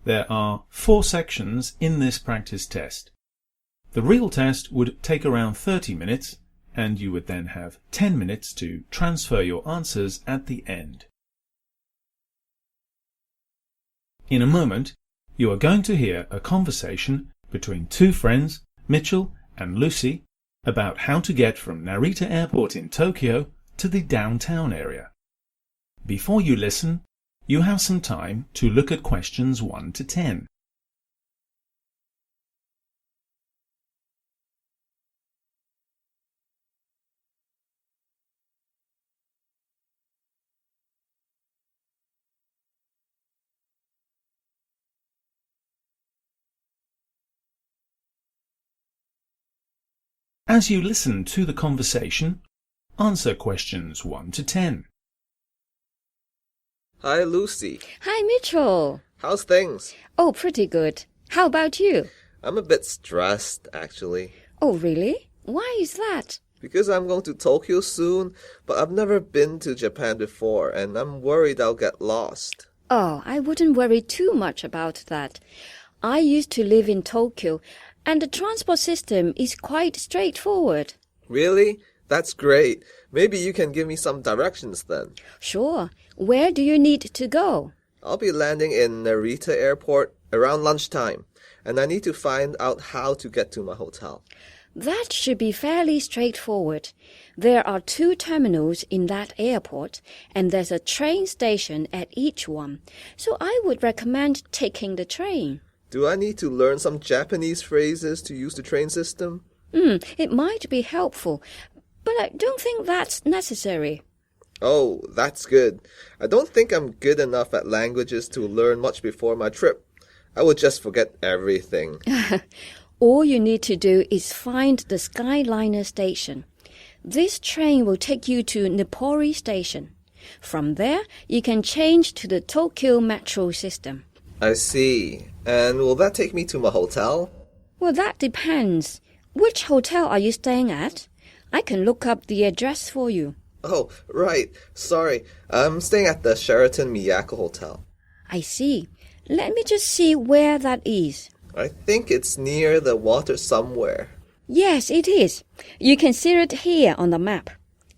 There are 4 sections in this practice test. The real test would take around 30 minutes, and you would then have 10 minutes to transfer your answers at the end. In a moment, you are going to hear a conversation between 2 friends, Mitchell and Lucy, about how to get from Narita Airport in Tokyo to the downtown area. Before you listen, you have some time to look at questions 1 to 10. As you listen to the conversation, answer questions 1 to 10. Hi, Lucy. Hi, Mitchell. How's things? Oh, pretty good. How about you? I'm a bit stressed, actually. Oh, really? Why is that? Because I'm going to Tokyo soon, but I've never been to Japan before, and I'm worried I'll get lost. Oh, I wouldn't worry too much about that. I used to live in Tokyo, and the transport system is quite straightforward. Really? That's great. Maybe you can give me some directions then. Sure. Where do you need to go? I'll be landing in Narita Airport around lunchtime, and I need to find out how to get to my hotel. That should be fairly straightforward. There are 2 terminals in that airport, and there's a train station at each one. So I would recommend taking the train. Do I need to learn some Japanese phrases to use the train system? It might be helpful, but I don't think that's necessary. Oh, that's good. I don't think I'm good enough at languages to learn much before my trip. I would just forget everything. All you need to do is find the Skyliner station. This train will take you to Nippori Station. From there, you can change to the Tokyo Metro system. I see. And will that take me to my hotel? Well, that depends. Which hotel are you staying at? I can look up the address for you. Oh, right. Sorry. I'm staying at the Sheraton Miyako Hotel. I see. Let me just see where that is. I think it's near the water somewhere. Yes, it is. You can see it here on the map.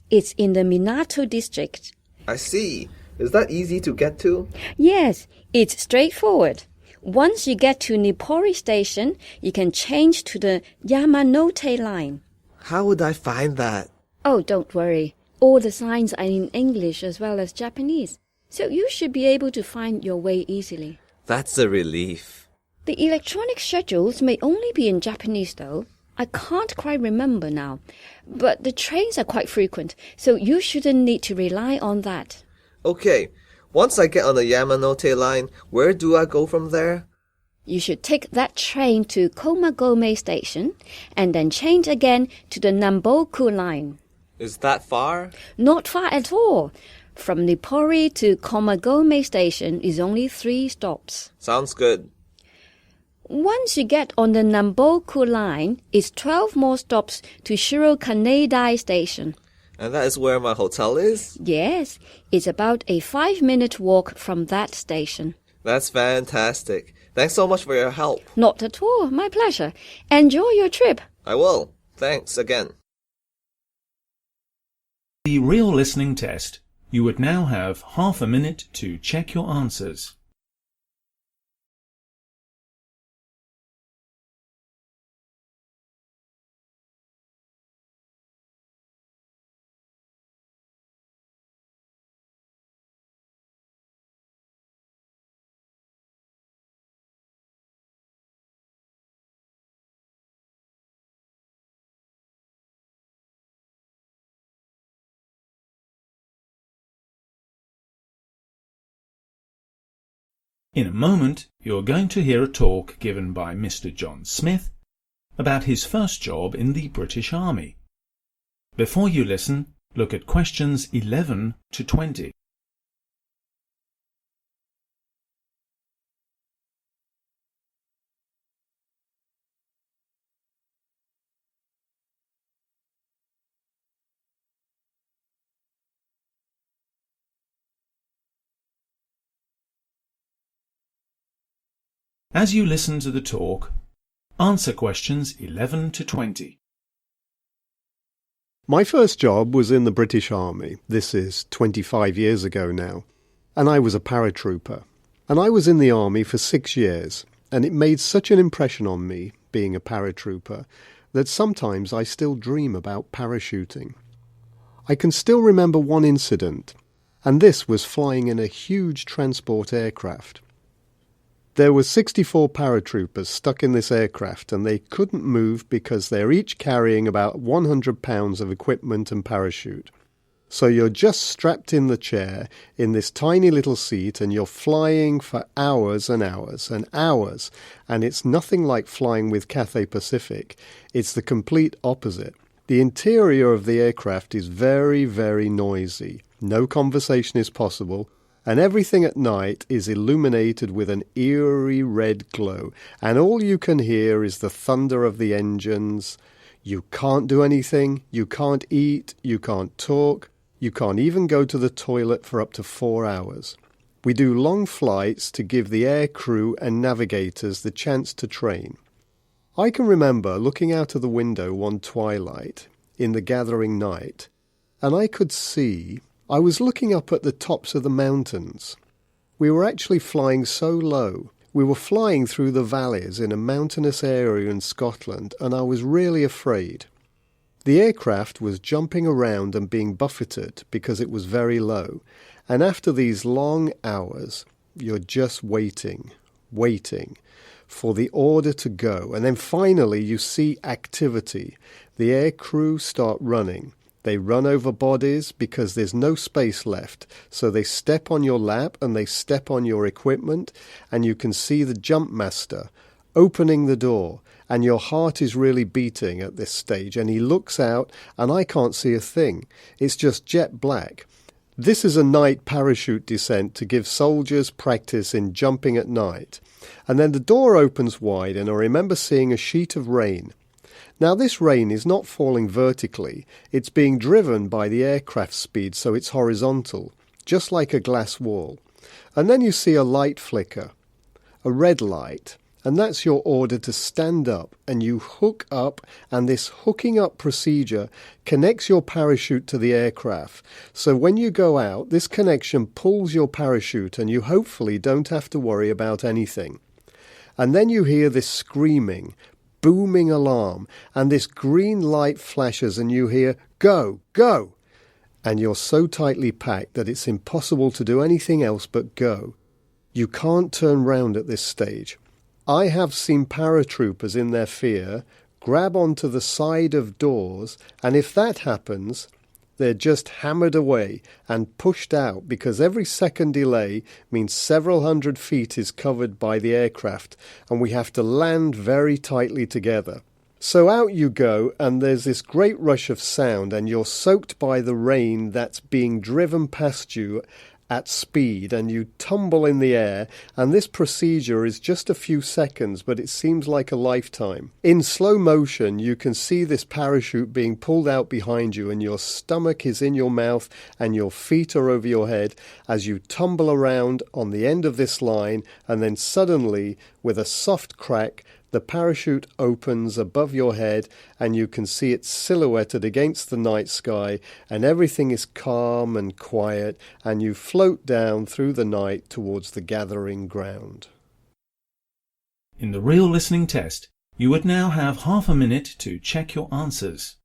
It's in the Minato district. I see. Is that easy to get to? Yes, it's straightforward. Once you get to Nippori Station, you can change to the Yamanote line. How would I find that? Oh, don't worry. All the signs are in English as well as Japanese, so you should be able to find your way easily. That's a relief. The electronic schedules may only be in Japanese, though. I can't quite remember now. But the trains are quite frequent, so you shouldn't need to rely on that. Okay. Once I get on the Yamanote line, where do I go from there? You should take that train to Komagome Station and then change again to the Namboku line. Is that far? Not far at all. From Nippori to Komagome Station is only 3 stops. Sounds good. Once you get on the Namboku line, it's 12 more stops to Shirokanedai Station. And that is where my hotel is? Yes, it's about a 5-minute walk from that station. That's fantastic. Thanks so much for your help. Not at all. My pleasure. Enjoy your trip. I will. Thanks again. The real listening test. You would now have half a minute to check your answers. In a moment, you're going to hear a talk given by Mr. John Smith about his first job in the British Army. Before you listen, look at questions 11 to 20. As you listen to the talk, answer questions 11 to 20. My first job was in the British Army. This is 25 years ago now. And I was a paratrooper. And I was in the Army for 6 years. And it made such an impression on me, being a paratrooper, that sometimes I still dream about parachuting. I can still remember one incident, and this was flying in a huge transport aircraft. There were 64 paratroopers stuck in this aircraft, and they couldn't move because they're each carrying about 100 pounds of equipment and parachute. So you're just strapped in the chair in this tiny little seat, and you're flying for hours and hours and hours, and it's nothing like flying with Cathay Pacific. It's the complete opposite. The interior of the aircraft is very, very noisy. No conversation is possible. And everything at night is illuminated with an eerie red glow, and all you can hear is the thunder of the engines. You can't do anything, you can't eat, you can't talk, you can't even go to the toilet for up to 4 hours. We do long flights to give the air crew and navigators the chance to train. I can remember looking out of the window one twilight in the gathering night, and I could see I was looking up at the tops of the mountains. We were actually flying so low. We were flying through the valleys in a mountainous area in Scotland, and I was really afraid. The aircraft was jumping around and being buffeted because it was very low. And after these long hours, you're just waiting for the order to go. And then finally you see activity. The air crew start running. They run over bodies because there's no space left. So they step on your lap and they step on your equipment, and you can see the jump master opening the door, and your heart is really beating at this stage, and he looks out and I can't see a thing. It's just jet black. This is a night parachute descent to give soldiers practice in jumping at night. And then the door opens wide, and I remember seeing a sheet of rain. Now this rain is not falling vertically, it's being driven by the aircraft speed, so it's horizontal, just like a glass wall. And then you see a light flicker, a red light, and that's your order to stand up, and you hook up, and this hooking up procedure connects your parachute to the aircraft. So when you go out, this connection pulls your parachute, and you hopefully don't have to worry about anything. And then you hear this screaming, booming alarm, and this green light flashes, and you hear, "Go, go!" And you're so tightly packed that it's impossible to do anything else but go. You can't turn round at this stage. I have seen paratroopers in their fear grab onto the side of doors, and if that happens, they're just hammered away and pushed out, because every second delay means several hundred feet is covered by the aircraft, and we have to land very tightly together. So out you go, and there's this great rush of sound, and you're soaked by the rain that's being driven past you at speed, and you tumble in the air, and this procedure is just a few seconds, but it seems like a lifetime. In slow motion, you can see this parachute being pulled out behind you, and your stomach is in your mouth, and your feet are over your head as you tumble around on the end of this line, and then suddenly, with a soft crack, the parachute opens above your head, and you can see it silhouetted against the night sky, and everything is calm and quiet, and you float down through the night towards the gathering ground. In the real listening test, you would now have half a minute to check your answers.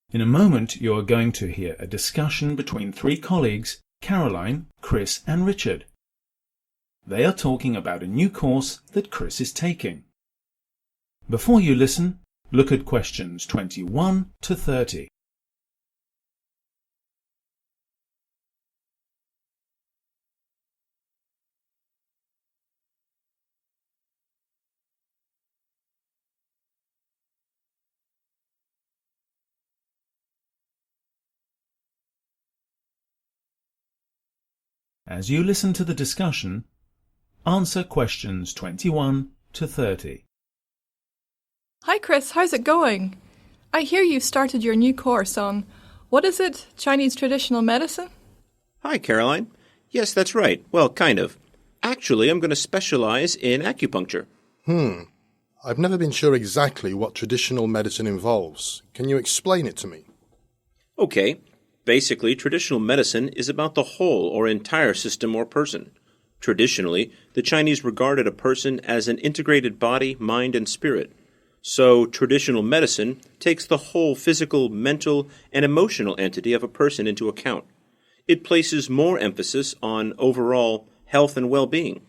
In a moment, you are going to hear a discussion between 3 colleagues, Caroline, Chris and Richard. They are talking about a new course that Chris is taking. Before you listen, look at questions 21 to 30. As you listen to the discussion, answer questions 21 to 30. Hi Chris, how's it going? I hear you've started your new course on, what is it, Chinese traditional medicine? Hi Caroline. Yes, that's right. Well, kind of. Actually, I'm going to specialize in acupuncture. I've never been sure exactly what traditional medicine involves. Can you explain it to me? Okay. Basically, traditional medicine is about the whole or entire system or person. Traditionally, the Chinese regarded a person as an integrated body, mind, and spirit. So, traditional medicine takes the whole physical, mental, and emotional entity of a person into account. It places more emphasis on overall health and well-being.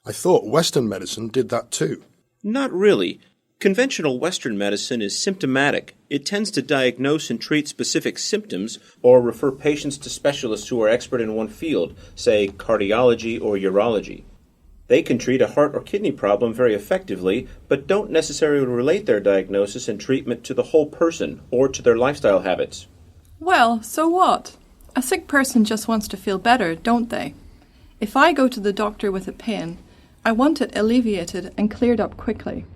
I thought Western medicine did that too. Not really. Conventional Western medicine is symptomatic. It tends to diagnose and treat specific symptoms or refer patients to specialists who are expert in one field, say cardiology or urology. They can treat a heart or kidney problem very effectively, but don't necessarily relate their diagnosis and treatment to the whole person or to their lifestyle habits. Well, so what? A sick person just wants to feel better, don't they? If I go to the doctor with a pain, I want it alleviated and cleared up quickly.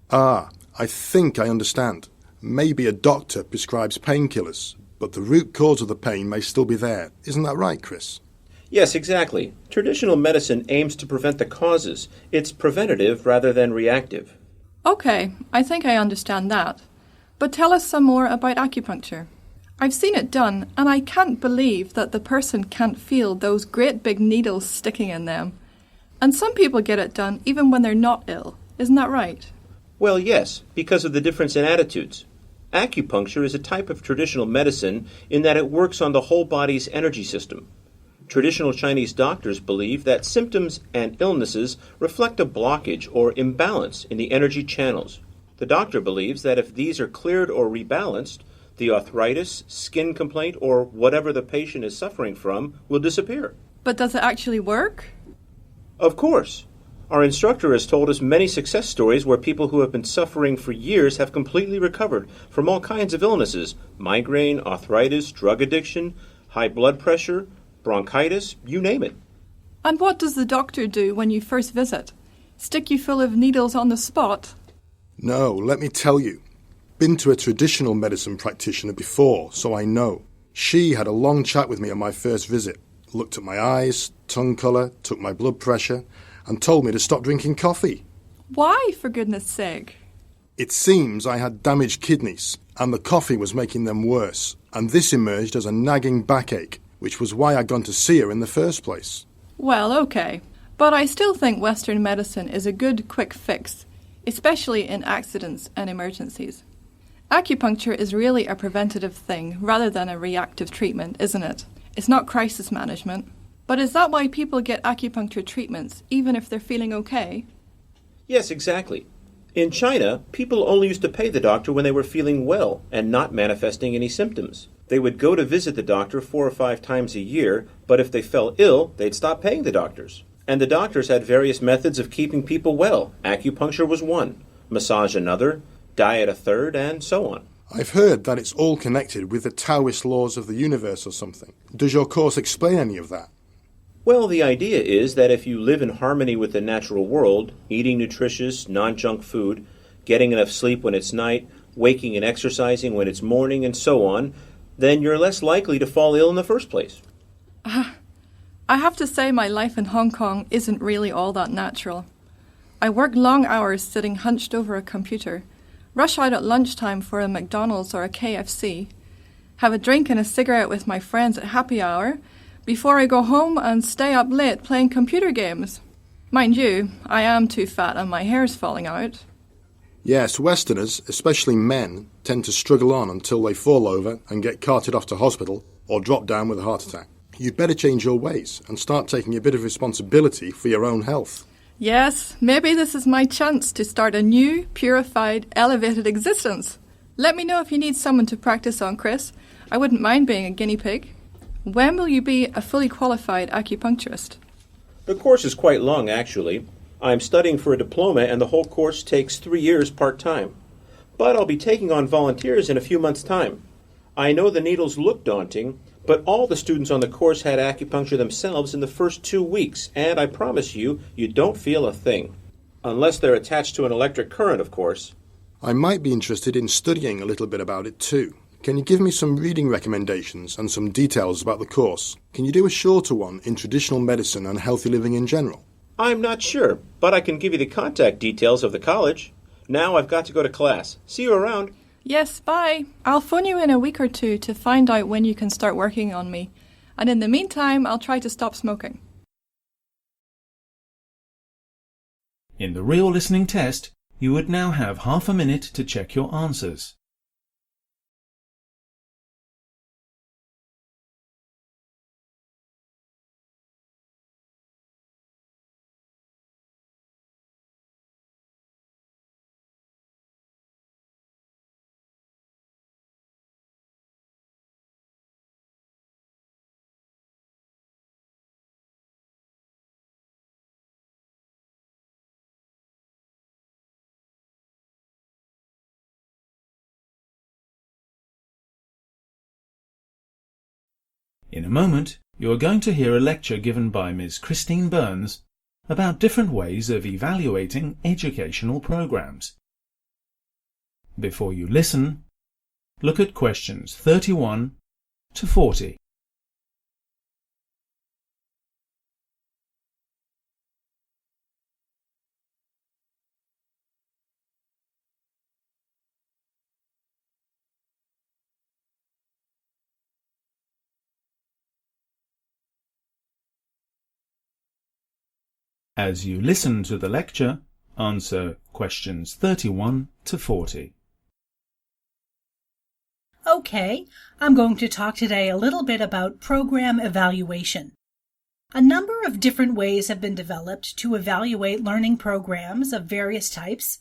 Ah, I think I understand. Maybe a doctor prescribes painkillers, but the root cause of the pain may still be there. Isn't that right, Chris? Yes, exactly. Traditional medicine aims to prevent the causes. It's preventative rather than reactive. Okay, I think I understand that. But tell us some more about acupuncture. I've seen it done, and I can't believe that the person can't feel those great big needles sticking in them. And some people get it done even when they're not ill. Isn't that right? Well, yes, because of the difference in attitudes. Acupuncture is a type of traditional medicine in that it works on the whole body's energy system. Traditional Chinese doctors believe that symptoms and illnesses reflect a blockage or imbalance in the energy channels. The doctor believes that if these are cleared or rebalanced, the arthritis, skin complaint, or whatever the patient is suffering from will disappear. But does it actually work? Of course. Our instructor has told us many success stories where people who have been suffering for years have completely recovered from all kinds of illnesses: migraine, arthritis, drug addiction, high blood pressure, bronchitis, you name it. And what does the doctor do when you first visit? Stick you full of needles on the spot? No, let me tell you. Been to a traditional medicine practitioner before, so I know. She had a long chat with me on my first visit, looked at my eyes, tongue colour, took my blood pressure, and told me to stop drinking coffee. Why, for goodness sake? It seems I had damaged kidneys, and the coffee was making them worse, and this emerged as a nagging backache, which was why I'd gone to see her in the first place. Well, okay. But I still think Western medicine is a good quick fix, especially in accidents and emergencies. Acupuncture is really a preventative thing rather than a reactive treatment, isn't it? It's not crisis management. But is that why people get acupuncture treatments, even if they're feeling okay? Yes, exactly. In China, people only used to pay the doctor when they were feeling well and not manifesting any symptoms. They would go to visit the doctor 4 or 5 times a year, but if they fell ill, they'd stop paying the doctors. And the doctors had various methods of keeping people well. Acupuncture was one, massage another, diet a third, and so on. I've heard that it's all connected with the Taoist laws of the universe or something. Does your course explain any of that? Well, the idea is that if you live in harmony with the natural world, eating nutritious, non-junk food, getting enough sleep when it's night, waking and exercising when it's morning, and so on, then you're less likely to fall ill in the first place. I have to say my life in Hong Kong isn't really all that natural. I work long hours sitting hunched over a computer, rush out at lunchtime for a McDonald's or a KFC, have a drink and a cigarette with my friends at happy hour, before I go home and stay up late playing computer games. Mind you, I am too fat and my hair's falling out. Yes, Westerners, especially men, tend to struggle on until they fall over and get carted off to hospital or drop down with a heart attack. You'd better change your ways and start taking a bit of responsibility for your own health. Yes, maybe this is my chance to start a new, purified, elevated existence. Let me know if you need someone to practice on, Chris. I wouldn't mind being a guinea pig. When will you be a fully qualified acupuncturist? The course is quite long, actually. I'm studying for a diploma, and the whole course takes 3 years part-time. But I'll be taking on volunteers in a few months' time. I know the needles look daunting, But all the students on the course had acupuncture themselves in the first 2 weeks, and I promise you, you don't feel a thing. Unless they're attached to an electric current, of course. I might be interested in studying a little bit about it too. Can you give me some reading recommendations and some details about the course? Can you do a shorter one in traditional medicine and healthy living in general? I'm not sure, but I can give you the contact details of the college. Now I've got to go to class. See you around. Yes, bye. I'll phone you in a week or two to find out when you can start working on me. And in the meantime, I'll try to stop smoking. In the real listening test, you would now have half a minute to check your answers. In a moment, you are going to hear a lecture given by Ms. Christine Burns about different ways of evaluating educational programs. Before you listen, look at questions 31 to 40. As you listen to the lecture, answer questions 31 to 40. Okay, I'm going to talk today a little bit about program evaluation. A number of different ways have been developed to evaluate learning programs of various types,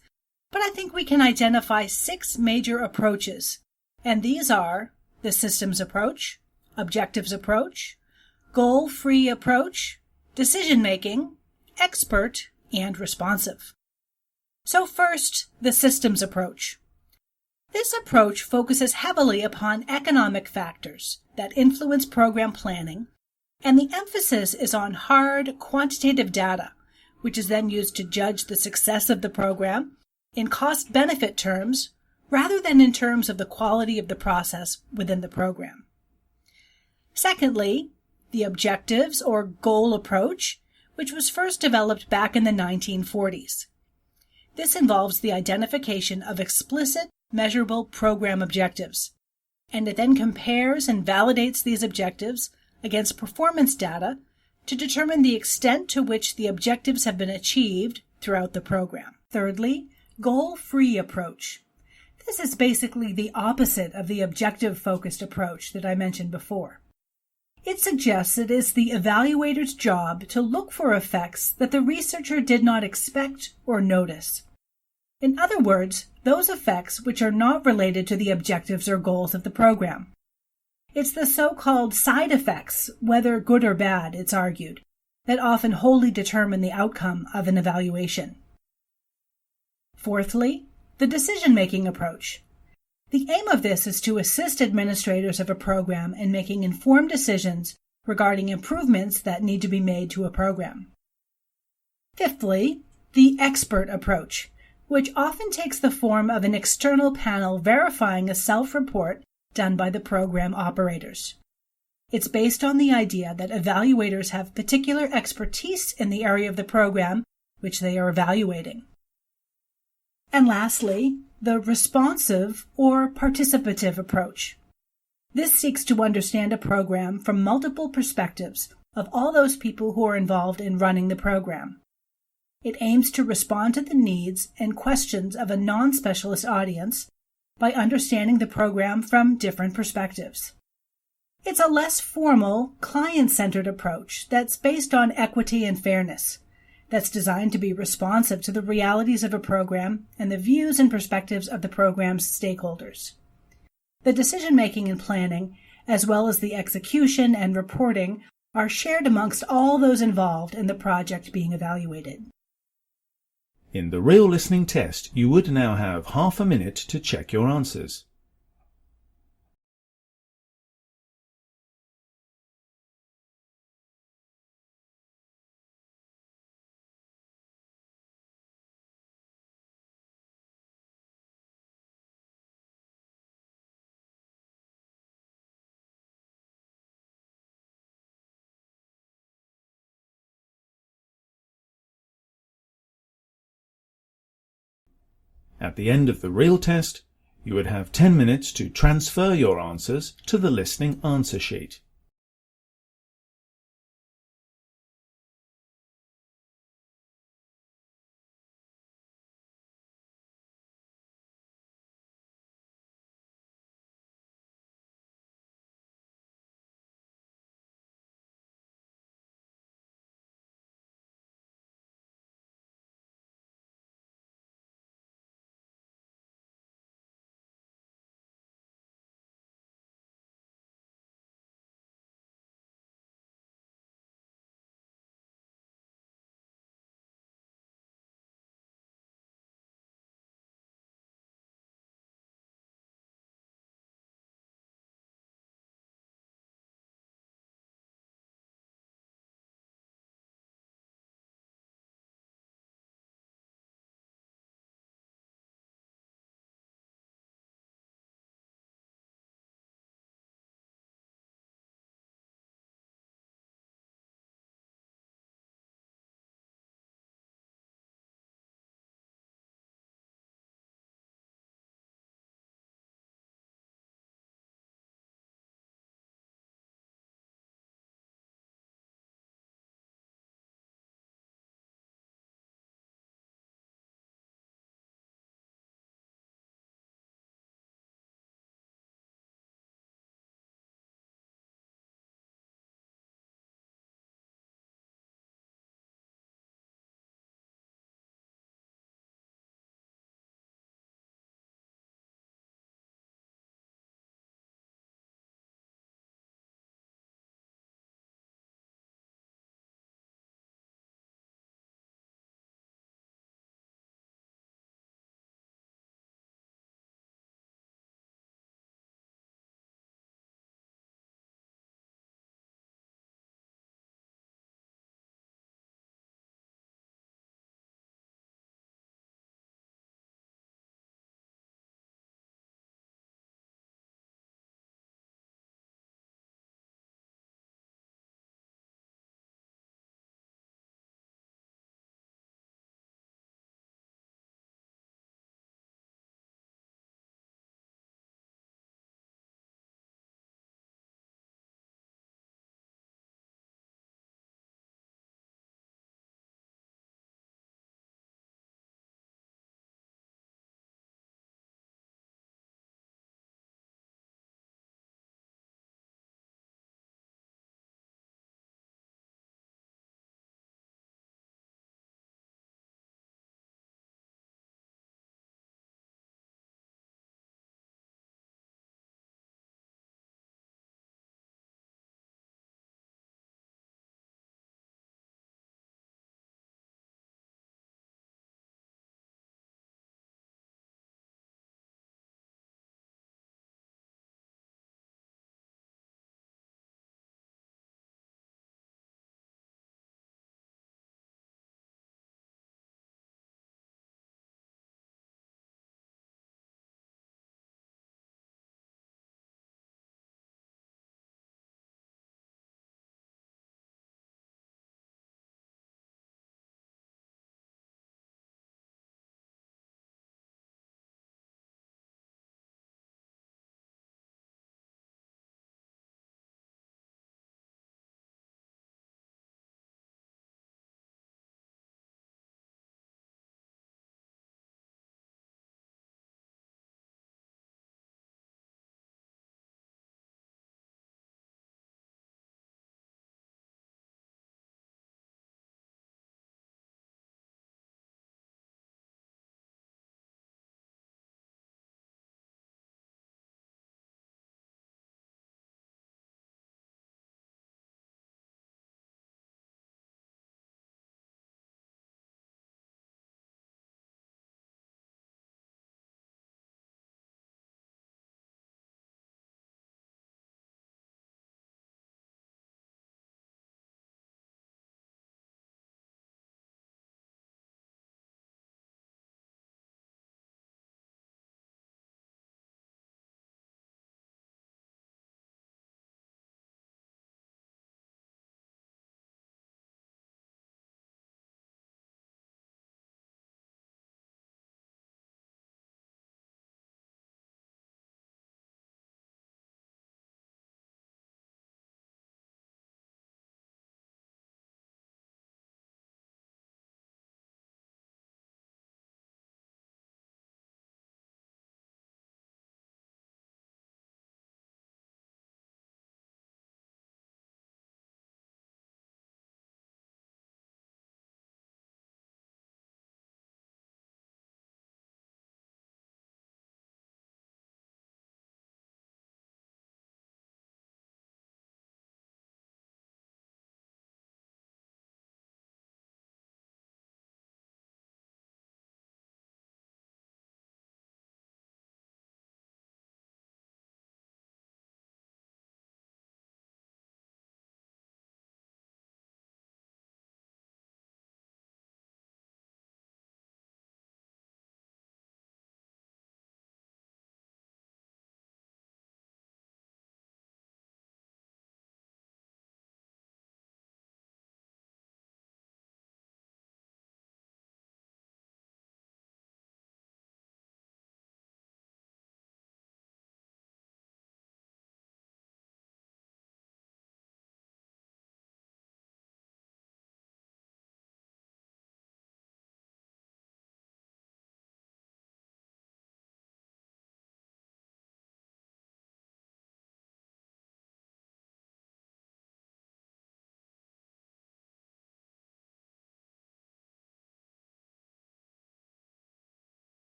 but I think we can identify 6 major approaches, and these are the systems approach, objectives approach, goal-free approach, decision-making, expert, and responsive. So first, the systems approach. This approach focuses heavily upon economic factors that influence program planning, and the emphasis is on hard, quantitative data, which is then used to judge the success of the program in cost-benefit terms rather than in terms of the quality of the process within the program. Secondly, the objectives or goal approach, which was first developed back in the 1940s. This involves the identification of explicit, measurable program objectives, and it then compares and validates these objectives against performance data to determine the extent to which the objectives have been achieved throughout the program. Thirdly, goal-free approach. This is basically the opposite of the objective-focused approach that I mentioned before. It suggests it is the evaluator's job to look for effects that the researcher did not expect or notice. In other words, those effects which are not related to the objectives or goals of the program. It's the so-called side effects, whether good or bad, it's argued, that often wholly determine the outcome of an evaluation. Fourthly, the decision-making approach. The aim of this is to assist administrators of a program in making informed decisions regarding improvements that need to be made to a program. Fifthly, the expert approach, which often takes the form of an external panel verifying a self-report done by the program operators. It's based on the idea that evaluators have particular expertise in the area of the program which they are evaluating. And lastly, the responsive or participative approach. This seeks to understand a program from multiple perspectives of all those people who are involved in running the program. It aims to respond to the needs and questions of a non-specialist audience by understanding the program from different perspectives. It's a less formal, client-centered approach that's based on equity and fairness, that's designed to be responsive to the realities of a program and the views and perspectives of the program's stakeholders. The decision-making and planning, as well as the execution and reporting, are shared amongst all those involved in the project being evaluated. In the real listening test, you would now have half a minute to check your answers. At the end of the real test, you would have 10 minutes to transfer your answers to the listening answer sheet.